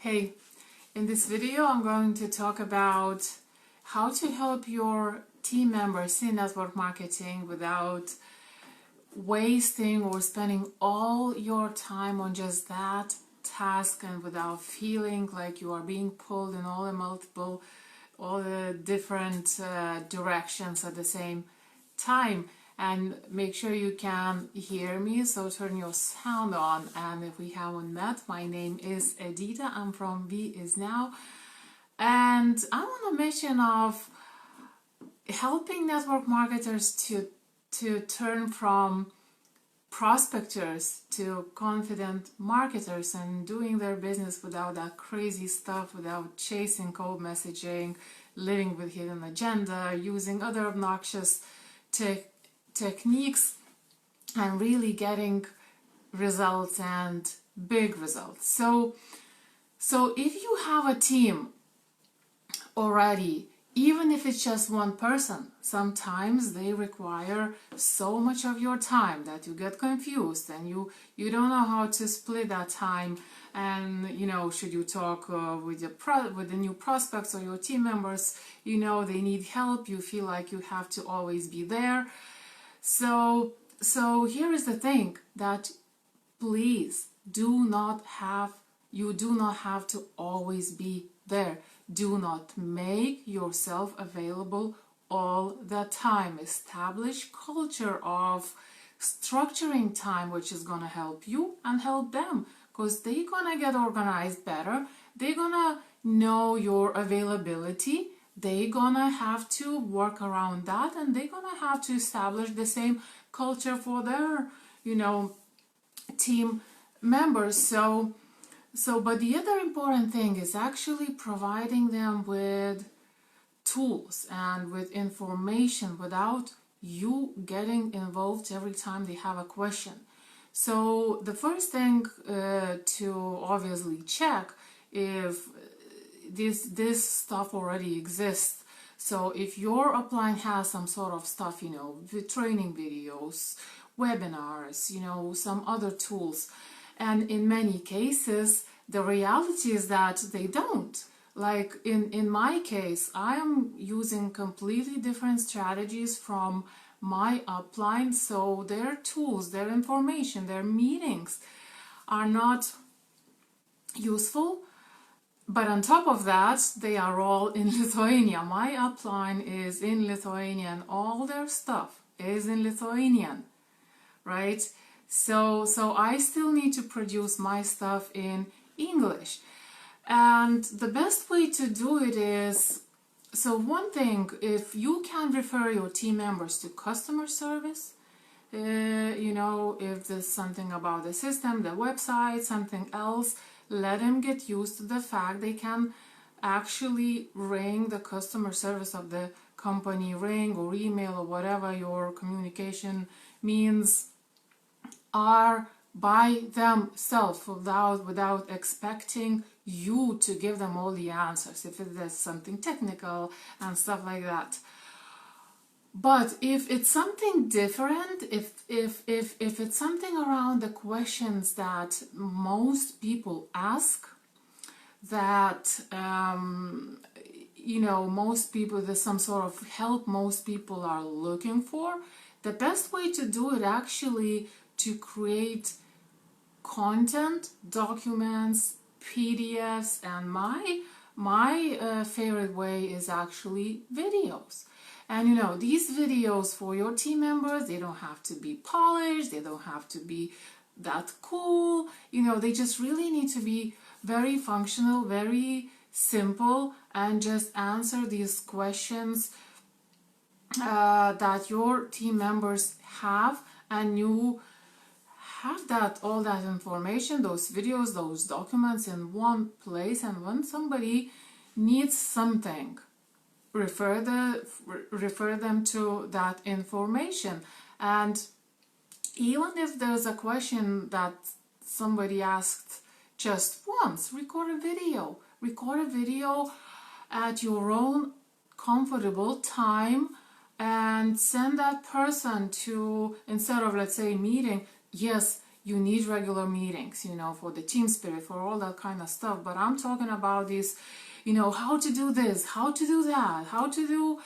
Hey, in this video I'm going to talk about how to help your team members in network marketing without wasting or spending all your time on just that task and without feeling like you are being pulled in all the different directions at the same time. And make sure you can hear me, so turn your sound on. And if we haven't met, my name is Edita. I'm from VIE Now, and I'm on a mission of helping network marketers to turn from prospectors to confident marketers and doing their business without that crazy stuff, without chasing cold messaging, living with hidden agenda, using other obnoxious techniques, and really getting results and big results. So if you have a team already, even if it's just one person, sometimes they require so much of your time that you get confused and you don't know how to split that time. And should you talk with the new prospects or your team members, they need help, you feel like you have to always be there. So here is the thing, that please you do not have to always be there. Do not make yourself available all the time. Establish culture of structuring time, which is gonna help you and help them, because they're gonna get organized better. They're gonna know your availability. They're gonna have to work around that, and they're gonna have to establish the same culture for their team members. But the other important thing is actually providing them with tools and with information without you getting involved every time they have a question. So the first thing to obviously check if this stuff already exists. So if your upline has some sort of stuff, training videos, webinars, some other tools. And in many cases, the reality is that they don't. Like in my case, I am using completely different strategies from my upline. So their tools, their information, their meetings are not useful. But on top of that, they are all in Lithuania. My upline is in Lithuania and all their stuff is in Lithuanian, right? So I still need to produce my stuff in English. And the best way to do it is, so one thing, if you can refer your team members to customer service, if there's something about the system, the website, something else, let them get used to the fact they can actually ring the customer service of the company, ring or email or whatever your communication means are by themselves without expecting you to give them all the answers if there's something technical and stuff like that. But if it's something different, if it's something around the questions that most people ask, that most people, there's some sort of help most people are looking for, the best way to do it actually to create content, documents, PDFs, and my favorite way is actually videos. And these videos for your team members, they don't have to be polished, they don't have to be that cool, they just really need to be very functional, very simple, and just answer these questions that your team members have, and you have all that information, those videos, those documents in one place. And when somebody needs something, refer them to that information. And even if there's a question that somebody asked just once, record a video at your own comfortable time, and send that person to, instead of, let's say, meeting, yes, you need regular meetings, you know, for the team spirit, for all that kind of stuff. But I'm talking about this, you know, how to do this, how to do that, how to do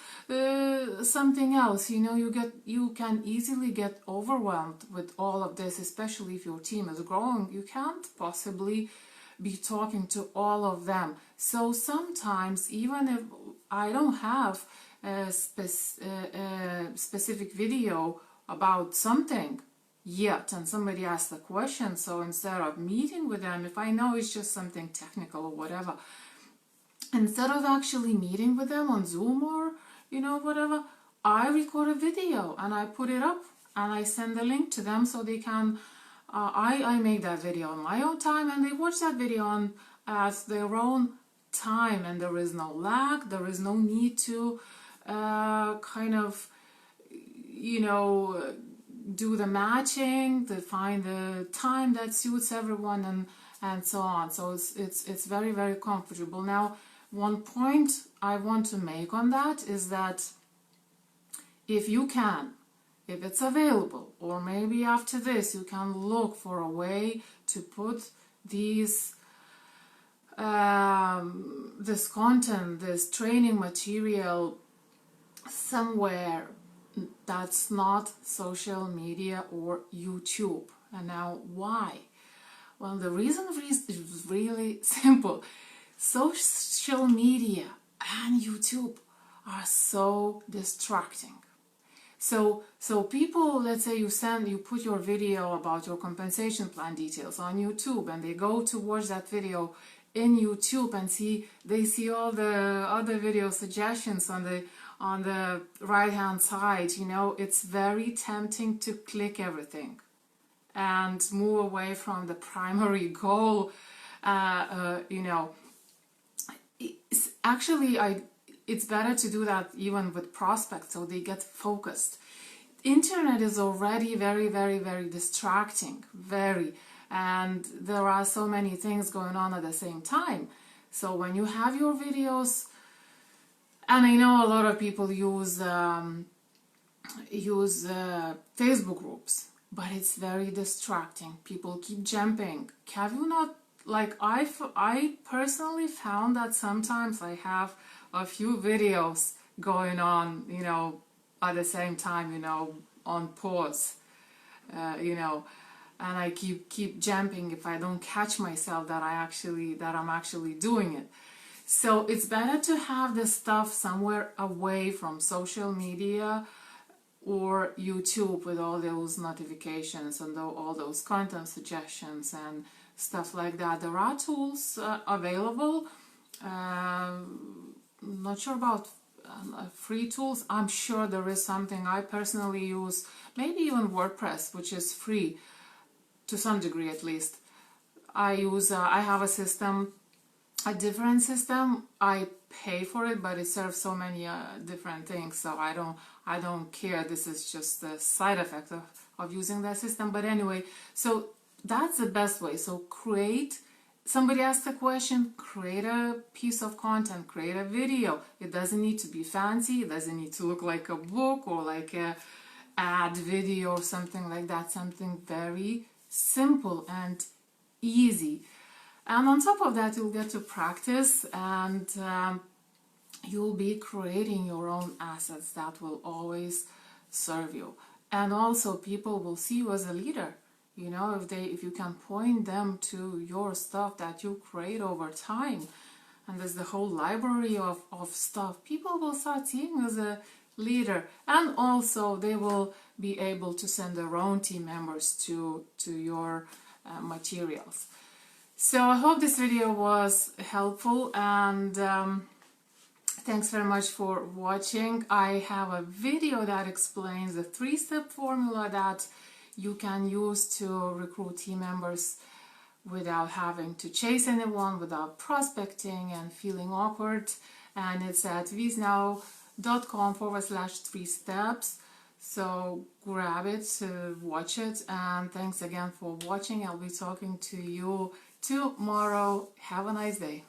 something else. You know, you can easily get overwhelmed with all of this, especially if your team is growing. You can't possibly be talking to all of them. So sometimes, even if I don't have a specific video about something yet, and somebody asks a question, so instead of meeting with them, if I know it's just something technical or whatever, instead of actually meeting with them on Zoom or, you know, whatever, I record a video and I put it up and I send the link to them so they can, I make that video on my own time and they watch that video on at their own time, and there is no lag, there is no need to kind of, you know, do the matching, to find the time that suits everyone, and so on. So it's very, very comfortable. Now, one point I want to make on that is that if you can, if it's available, or maybe after this you can look for a way to put these this content, this training material somewhere that's not social media or YouTube. And now why? Well, the reason is really simple. Social media and YouTube are so distracting. So people, let's say you put your video about your compensation plan details on YouTube, and they go to watch that video in YouTube and they see all the other video suggestions on the right hand side. You know, it's very tempting to click everything and move away from the primary goal. You know, it's better to do that even with prospects, so they get focused. Internet is already very, very, very distracting, and there are so many things going on at the same time. So when you have your videos, and I know a lot of people use Facebook groups, but it's very distracting. People keep jumping. Have you not, like, I personally found that sometimes I have a few videos going on, you know, at the same time, you know, on pause, you know, and I keep jumping if I don't catch myself that I'm actually doing it. So it's better to have this stuff somewhere away from social media or YouTube with all those notifications and all those content suggestions and stuff like that. There are tools available. Not sure about free tools. I'm sure there is something. I personally use maybe even WordPress, which is free to some degree at least. I have a system, a different system. I pay for it, but it serves so many different things, so I don't care. This is just the side effect of using that system. But anyway, so that's the best way. So somebody asked a question, create a piece of content, create a video. It doesn't need to be fancy, it doesn't need to look like a book or like a ad video or something like that. Something very simple and easy. And on top of that, you'll get to practice, and you'll be creating your own assets that will always serve you. And also people will see you as a leader. You know, if you can point them to your stuff that you create over time, and there's the whole library of stuff, people will start seeing you as a leader. And also they will be able to send their own team members to your materials. So I hope this video was helpful, and thanks very much for watching. I have a video that explains the 3-step formula that you can use to recruit team members without having to chase anyone, without prospecting and feeling awkward. And it's at visnow.com/3 steps. So grab it, watch it, and thanks again for watching. I'll be talking to you tomorrow. Have a nice day.